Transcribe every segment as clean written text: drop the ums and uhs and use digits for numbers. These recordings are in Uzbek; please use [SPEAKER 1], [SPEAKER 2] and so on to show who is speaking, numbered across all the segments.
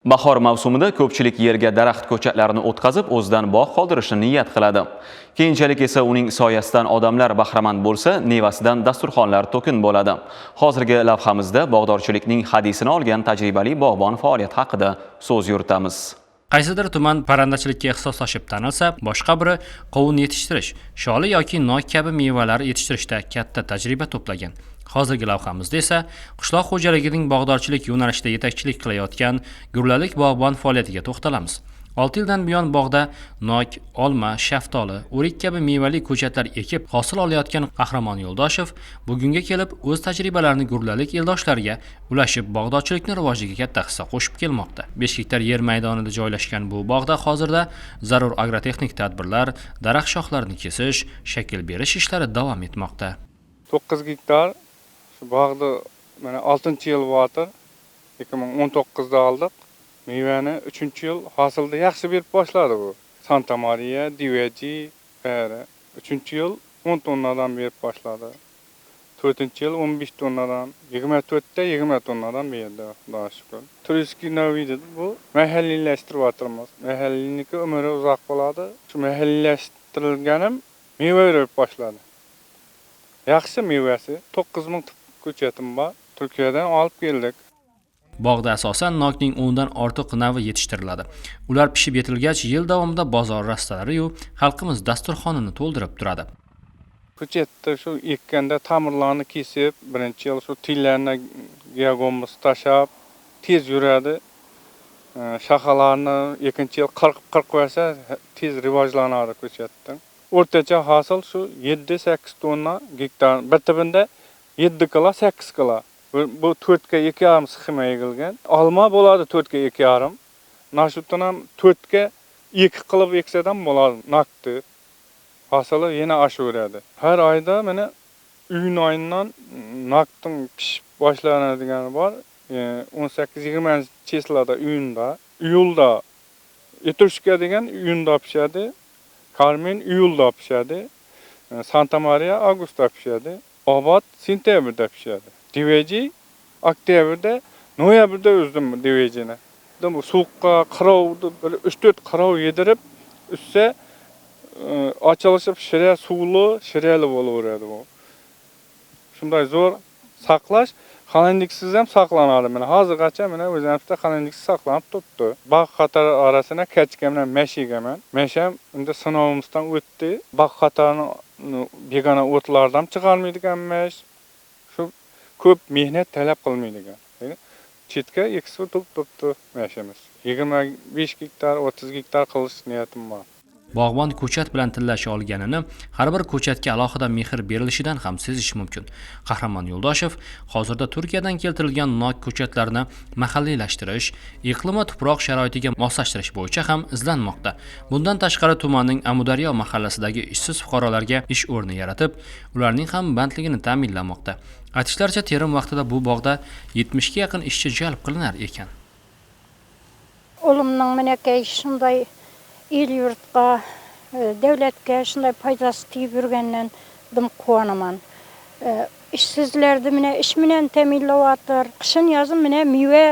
[SPEAKER 1] Bahor mavsumida ko'pchilik yerga daraxt ko'chatlarini o'tkazib, o'zidan bog' qoldirishni niyat qiladi. Keyinchalik esa uning soyasidan odamlar bahramand bo'lsa, nevasidan dasturxonlar to'kin bo'ladi. Hozirgi lavhamizda bog'dorchilikning hadisini olgan tajribali bog'bon faoliyat haqida so'z yuritamiz.
[SPEAKER 2] Qaysidir tuman parrandachilikka ixtisoslashib tanilsa, boshqa biri qovun yetishtirish, sholi yoki nok kabi mevalar yetishtirishda katta tajriba to'plagan. Hozirgi lavhamizda esa qishloq xo'jaligining bog'dorchilik yo'nalishida yetakchilik qilayotgan Gurlalik bog'bon faoliyatiga to'xtalamiz. 6 yildan buyon bog'da nok, olma, shaftoli, o'rik kabi mevali ko'chatlar ekib hosil olayotgan Qahramon Yo'ldoshev bugunga kelib o'z tajribalarini Gurlalik eldoshlariga ulashib bog'dorchilikning rivojiga katta hissa qo'shib kelmoqda. 5 gektar yer maydonida joylashgan bu bog'da hozirda zarur agrotexnik tadbirlar, daraxt shoxlarini kesish, shakl berish ishlari davom etmoqda.
[SPEAKER 3] 9 gektar shu bog'da mana 6-yil bo'latir. 2019da oldik. Mevani 3-yil hosilda yaxshi berib boshladi bu. Santa Maria, Diveji, bari. 3-yil 10 tonnadan berib boshladi. 4-yil 15 tonnadan, 24da 20 tonnadan berdi, Xudoga shukr. Turistik navida bu mahalliylashtirib Mahalliniki umri uzoq bo'ladi. Shu mahalliyashtirilganim meva berib boshladi. Yaxshi mevasi 9000 ko'chatim bor. Turkiyadan olib keldik.
[SPEAKER 2] Bog'da asosan nokning 10 dan ortiq navi yetishtiriladi. Ular pishib yetilgach, yil davomida bozor rastalari-yu xalqimiz dasturxonini to'ldirib turadi.
[SPEAKER 3] Ko'chatda shu ekkanda ta'mirlarni kesib, birinchi yil shu tillarni geogomuz tashab, tez yuradi. Shaxalarni ikkinchi yil 40 versa tez rivojlanadi ko'chatda. O'rtacha hosil shu 7-8 tonna gektar. Bitta 7 kilo, 8 kilo. Bu 4 ga 2,5 sxema egilgan. Olma bo'ladi 4 ga 2,5. Nashutdan ham 4 ga 2 qilib eksadan bo'ladi naqdi. Hosili yana oshaveradi. Har oyda mana iyun oyidan naqdning pishib boshlanadigan bor. 18-20 cheslada iyunda, iyulda Etrushka degan iyunda pishadi. Carmen iyulda pishadi. Santa Maria avgustda pishadi. Obod sentyabrda pishadi. Diveji oktyabrda, noyabrda o'zdim divejini. Bu suqqa qirovni 3-4 qirov yedirib, üstse ochilishib shirali bo'laveradi bu. Shunday zo'r saqlash, xalandiksiz ham saqlanadi. Mana hozirgacha mana o'zimizda xalandiksiz saqlanib turibdi. Bog' xatari orasida kachka bilan mashigaman. Masham unda sinovimizdan o'tdi. Bog' xatarini begona o'tlardan chiqarmaydiganmish. Ko'p mehnat talab qilmaydigan. Chetga eksport turibdi mashamiz. 25 gektar, 30 gektar qilish niyatim bor.
[SPEAKER 2] Bog'bon ko'chat bilan tillasha olganini har bir ko'chatga alohida mehr berilishidan ham sezish mumkin. Qahramon Yo'ldoshev hozirda Turkiyadan keltirilgan nok ko'chatlarini mahalliylashtirish, iqlim va tuproq sharoitiga moslashtirish bo'yicha ham izlanmoqda. Bundan tashqari tumanning Amudaryo mahallasidagi ishsiz fuqarolarga ish o'rni yaratib, ularning ham bandligini ta'minlamoqda. Aytishlaricha, terim vaqtida bu bog'da 70 ga yaqin ishchi jalb qilinar ekan.
[SPEAKER 4] O'limning menakay shunday el yurtqa, davlatga shunday foydasi tegib yurgandan dim quvonaman. Ishsizlarni mena ish bilan ta'minlayaptir. Qishin yozin mena meva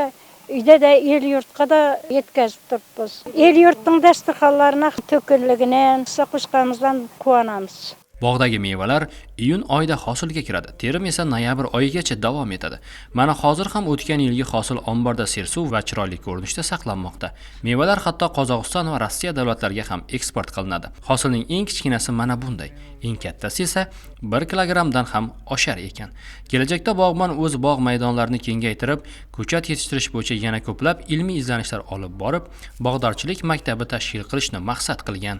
[SPEAKER 4] uyda da el yurtqa da yetkazib turibmiz. El yurtning dasturxonlarini to'kinligidan, qo'shqamizdan quvonamiz.
[SPEAKER 2] Bog'dagi mevalar iyun oyida hosilga kiradi. Terim esa noyabr oyigacha davom etadi. Mana hozir ham o'tgan yilgi hosil omborda sersuv va chiroyli ko'rinishda saqlanmoqda. Mevalar hatto Qozog'iston va Rossiya davlatlariga ham eksport qilinadi. Hosilning eng kichkinasi mana bunday. Eng kattasi esa 1 kilogramdan ham oshar ekan. Kelajakda bog'bon o'z bog' maydonlarini kengaytirib, ko'chat yetishtirish bo'yicha yana ko'plab ilmiy izlanishlar olib borib, bog'dorchilik maktabi tashkil qilishni maqsad qilgan.